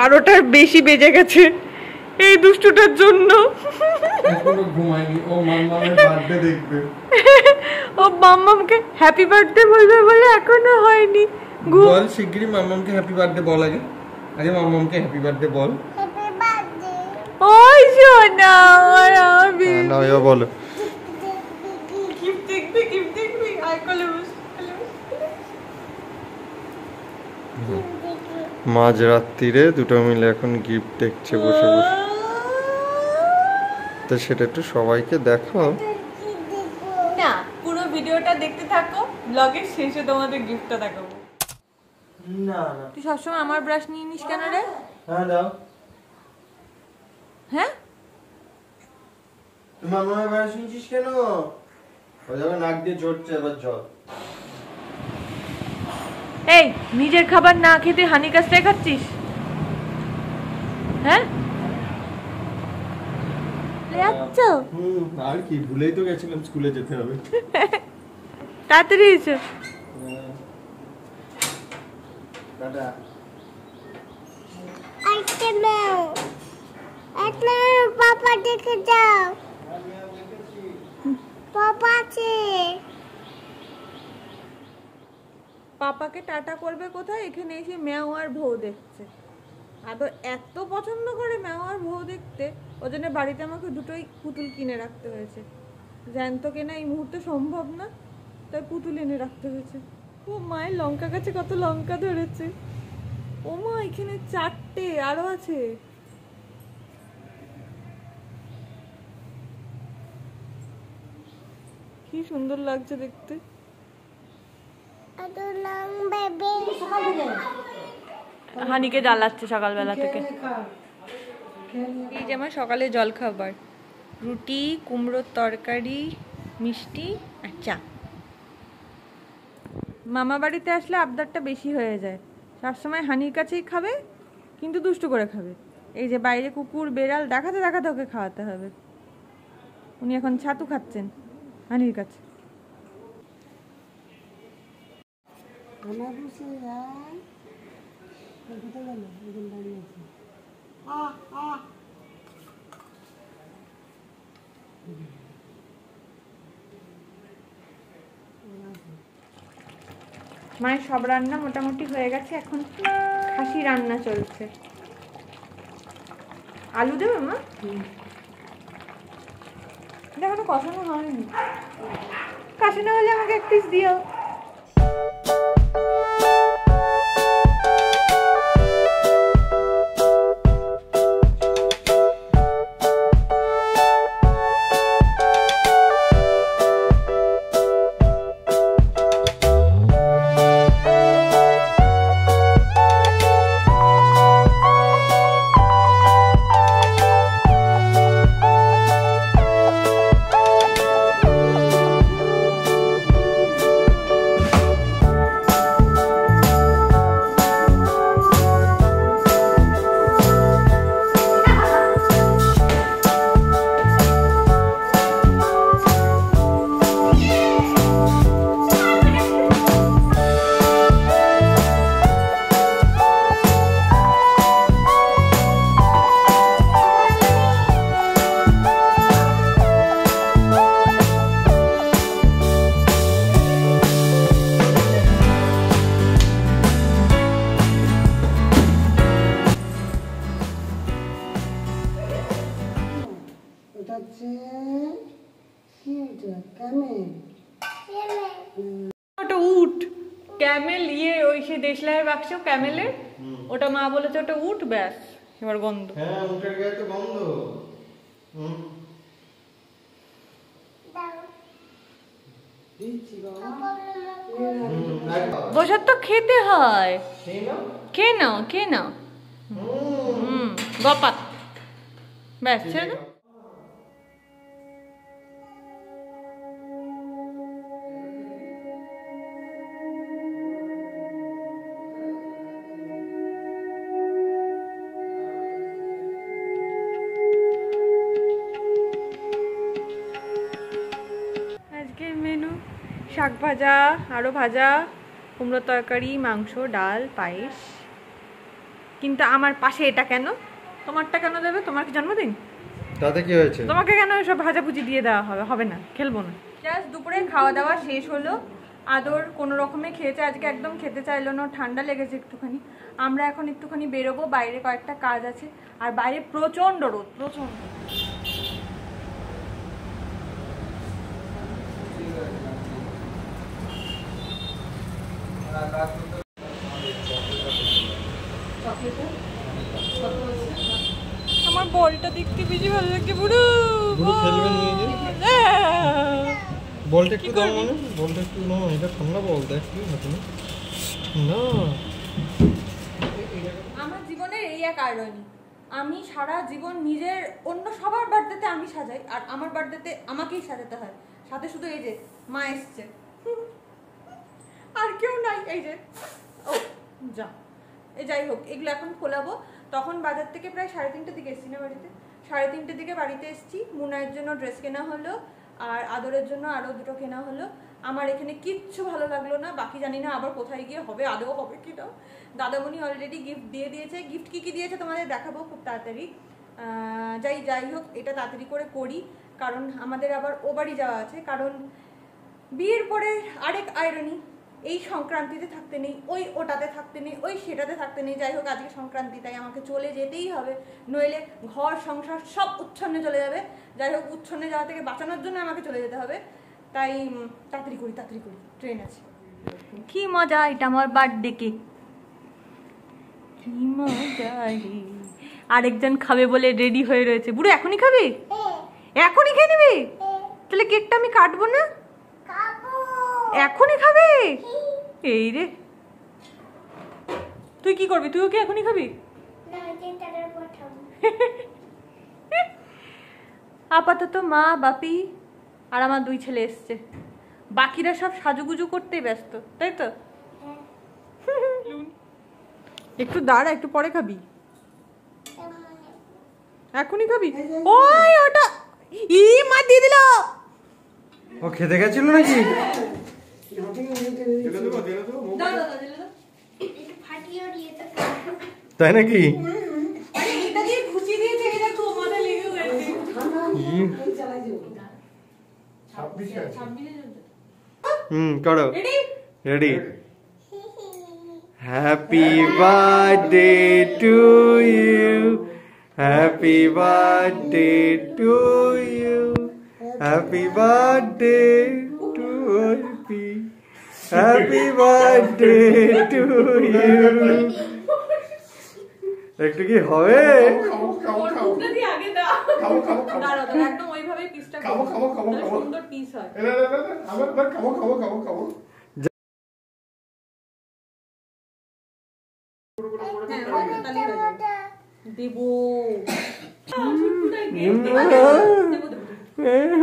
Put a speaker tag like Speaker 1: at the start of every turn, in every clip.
Speaker 1: 12টার বেশি বেজে গেছে এই দুষ্টুটার জন্য।
Speaker 2: এখনো ঘুমায়নি, ও মাম্মামের বার্থডে দেখবে।
Speaker 1: ও মাম্মামকে হ্যাপি বার্থডে বলবে বলে এখনো হয়নি।
Speaker 2: বল শিগগিরই মাম্মামকে হ্যাপি বার্থডে বল। আগে মাম্মামকে হ্যাপি বার্থডে বল।
Speaker 3: Happy birthday.
Speaker 1: ওই সোনা আমার আবি
Speaker 2: না ইয়া বলো।
Speaker 1: গিফট দেখবি, গিফট দেখবি, আই কলে বস।
Speaker 2: মাঝ রাত্রিরে দুটো মিলে এখন গিফট দেখছে বসে বসে। তো সেটা একটু সবাইকে দেখো
Speaker 1: না, পুরো ভিডিওটা দেখতে থাকো, ব্লগের শেষে তোমাদের গিফটটা দেখাবো।
Speaker 2: না না
Speaker 1: তুই সবসময় আমার ব্রাশ নিয়ে নিস কেন রে?
Speaker 2: হ্যাঁ দাও।
Speaker 1: হ্যাঁ
Speaker 2: তুই মাম্মামের ব্রাশ নিচ্ছিস কেন? ও যখন নাক দিয়ে চড়ছে এবার জল।
Speaker 1: এই নিজের খাবার না খেতে হানি কাছ থেকে খাচ্ছিস? হ্যাঁ
Speaker 2: আর কি, ভুলেই তো গেছিলাম স্কুলে যেতে হবে।
Speaker 1: তাড়াতাড়ি এসো।
Speaker 2: টাটা।
Speaker 3: আজকে নাও, আজকে পাপা দেখে যাও, পাপা আছে।
Speaker 1: পাপাকে টাটা করবে কোথায়? এখানে এসে ম্যাও আর ভৌ দেখছে। আদর এত পছন্দ করে ম্যাও আর ভৌ দেখতে, ওই জন্য বাড়িতে আমাকে দুটোই পুতুল কিনে রাখতে হয়েছে। জ্যান্ত কেনা এই মুহূর্তে সম্ভব না, তাই পুতুল এনে রাখতে হয়েছে। ও মায়ের লঙ্কা গাছে কত লঙ্কা ধরেছে। ও মা, এখানে 4টে আরো আছে। কি সুন্দর লাগছে দেখতে। হানিকে জ্বালাচ্ছে সকালবেলা থেকে। এই যে আমার সকালে জল খাবার, রুটি, কুমড়োর তরকারি, মিষ্টি আর চা। মামা বাড়িতে আসলে আবদারটা বেশি হয়ে যায়, সবসময় হানির কাছেই খাবে, কিন্তু দুষ্টু করে খাবে। এই যে বাইরে কুকুর বেড়াল দেখাতে দেখাতে ওকে খাওয়াতে হবে। উনি এখন ছাতু খাচ্ছেন হানির কাছে। মায়ের সব রান্না মোটামুটি হয়ে গেছে, এখন খাসি রান্না চলছে। আলু দেবে মা? এখনো কষানো হয়নি, কষানো হলে আমাকে এক পিস দিও। ওটা উট, ক্যামেল, ওই সে দেশলাইয়ের বাক্স ক্যামেলের, ওটা মা বলেছে ওটা উট, ব্যাস এবার গন্ধ।
Speaker 2: হ্যাঁ উটের গায়ে তো গন্ধ।
Speaker 1: বসার তো খেতে হয়, খেয়ে নাও খেয়ে নাও। গপাত, ব্যাস ছেড়ে দাও। আজকের মেনু শাক ভাজা, আরও ভাজা, কুমড়োর তরকারি, মাংস, ডাল, পায়েস। কিন্তু আমার পাশে এটা কেন? তোমারটা কেন দেবে? তোমার কি জন্মদিন?
Speaker 2: তাতে কি হয়েছে?
Speaker 1: তোমাকে কেন সব ভাজাভুজি দিয়ে দেওয়া হবে? হবে না, খেলবো না। জাস্ট দুপুরে খাওয়া দাওয়া শেষ হলো। আদর কোনো রকমে খেয়েছে, আজকে একদম খেতে চাইলো না, ঠান্ডা লেগেছে একটুখানি। আমরা এখন একটুখানি বেরোবো, বাইরে কয়েকটা কাজ আছে। আর বাইরে প্রচণ্ড রোদ, প্রচণ্ড। আমার বলটা দেখতে বেশি ভালো লাগছে। বুড়ো
Speaker 2: খেলবে নিয়ে যে বলটা একটু দাও, মানে বলটা একটু নাও, এটা ঠান্ডা বল, দেখ কি হাতে না।
Speaker 1: আমার জীবনের এই এক আয়রনি, আমি সারা জীবন নিজের অন্য সবার বার্থডেতে আমি সাজাই, আর আমার বার্থডেতে আমাকেই সাজাতে হয়। সাথে শুধু এই যে মা এসছে, আর কেউ নাই। এই যে ও যা, এই যাই হোক, এগুলো এখন খোলাবো। তখন বাজার থেকে প্রায় 3:30টার দিকে এসছি না বাড়িতে, 3:30টার দিকে বাড়িতে এসছি। মুনায়ের জন্য ড্রেস কেনা হলো, আর আদরের জন্য আরও দুটো কেনা হলো। আমার এখানে কিচ্ছু ভালো লাগলো না, বাকি জানি না আবার কোথায় গিয়ে হবে, আদৌ হবে কি না। দাদামণি অলরেডি গিফট দিয়ে দিয়েছে। গিফট কী কী দিয়েছে তোমাদের দেখাবো খুব তাড়াতাড়ি। যাই হোক, এটা তাড়াতাড়ি করে করি, কারণ আমাদের আবার ও বাড়ি যাওয়া আছে। কারণ বিয়ের পরে আরেক আয়রনি, এই সংক্রান্তিতে থাকতে নেই, ওটাতে থাকতে নেই, সেটাতে থাকতে নেই। যাই হোক, আজকে সংক্রান্তি, তাই আমাকে চলে যেতেই হবে, নইলে ঘর সংসার সব উচ্ছন্নে চলে যাবে। যাই হোক, উচ্ছন্নে যাওয়া থেকে বাঁচানোর জন্য আমাকে চলে যেতে হবে, তাই তাড়াতাড়ি করি, ট্রেন আছে। কি মজা, এটা আমার বার্থডে কেক, কি মজা রে। আরেকজন খাবে বলে রেডি হয়ে রয়েছে। বুড়ো এখনই খাবি? এখনই খেয়ে নিবি? তাহলে কেকটা আমি কাটবো না? এখনই খাবে? এই রে, তুই কি করবি? তুইও কি এখনই খাবি? আপাতত মা, বাপি আর আমার 2 ছেলে এসছে, বাকিরা সব সাজুগুজু করতেই ব্যস্ত, তাই তো? একটু দাঁড়া, একটু পরে খাবি। এখনই খাবি? ওই ওটা ই মা দিয়ে দিল।
Speaker 2: ও খেতে গেছিল নাকি? তাই নাকি? করো ready. Happy birthday to you, happy birthday to you, happy birthday to happy, happy birthday to you. একটু কি হবে?
Speaker 1: একদম ওইভাবেই পিসটা সুন্দর পিস হয়। দেবো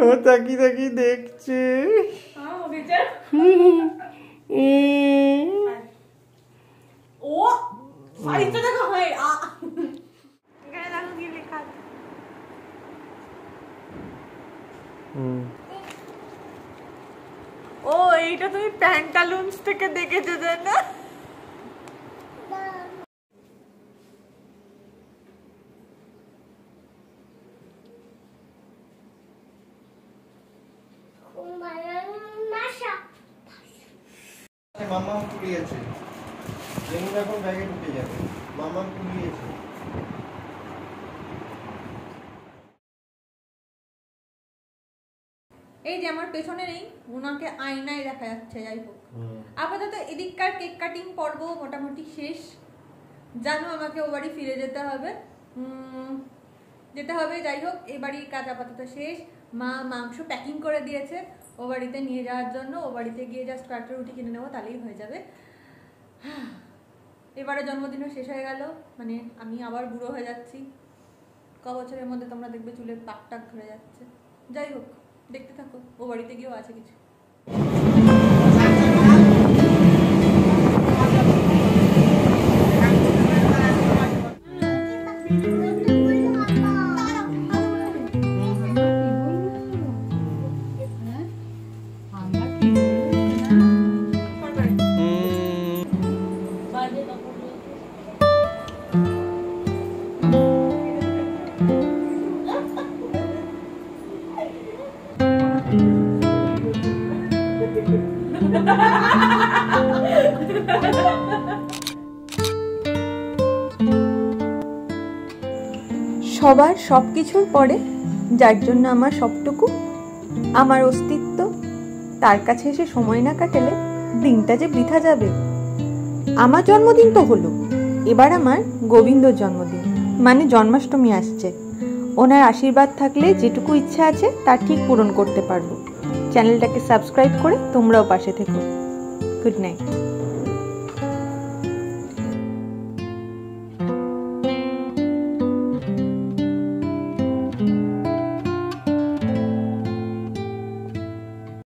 Speaker 2: ও তাকি তাকি দেখছে।
Speaker 1: ও সাইজটা দেখো, হয় এখানে দেখো কি লেখা আছে। ও এইটা তুমি প্যান্টালুন্স থেকে দেখেছো না?
Speaker 2: মামা কুড়িয়েছে, এখন ব্যাগে ঢুকে যাবে। মামা কুড়িয়েছে।
Speaker 1: এই যে আমার পেছনে নেই, ওনাকে আয়নায় দেখা যাচ্ছে। যাই হোক, আপাতত এদিককার কেক কাটিং পর্ব মোটামুটি শেষ। জানো আমাকে ও বাড়ি ফিরে যেতে হবে। যাই হোক, এই বাড়ির কাজ আপাতত শেষ। মা মাংস প্যাকিং করে দিয়েছে ও বাড়িতে নিয়ে যাওয়ার জন্য। ও বাড়িতে গিয়ে জাস্ট কয়েকটা রুটি কিনে নেবো, তাহলেই হয়ে যাবে। এবারে জন্মদিনও শেষ হয়ে গেল, মানে আমি আবার বুড়ো হয়ে যাচ্ছি। ক বছরের মধ্যে তোমরা দেখবে চুলের পাক টাক ধরে যাচ্ছে। যাই হোক, দেখতে থাকো, ও বাড়িতে গিয়েও আছে কিছু। সবার সব কিছুর পরে যার জন্য আমার সবটুকু, আমার অস্তিত্ব, তার কাছে এসে সময় না কাটালে দিনটা যে বৃথা যাবে। আমার জন্মদিন তো হলো, এবার আমার গোবিন্দর জন্মদিন, মানে জন্মাষ্টমী আসছে। ওনার আশীর্বাদ থাকলে যেটুকু ইচ্ছা আছে তা ঠিক পূরণ করতে পারবো। চ্যানেলটাকে সাবস্ক্রাইব করে তোমরাও পাশে থেকো। Good night.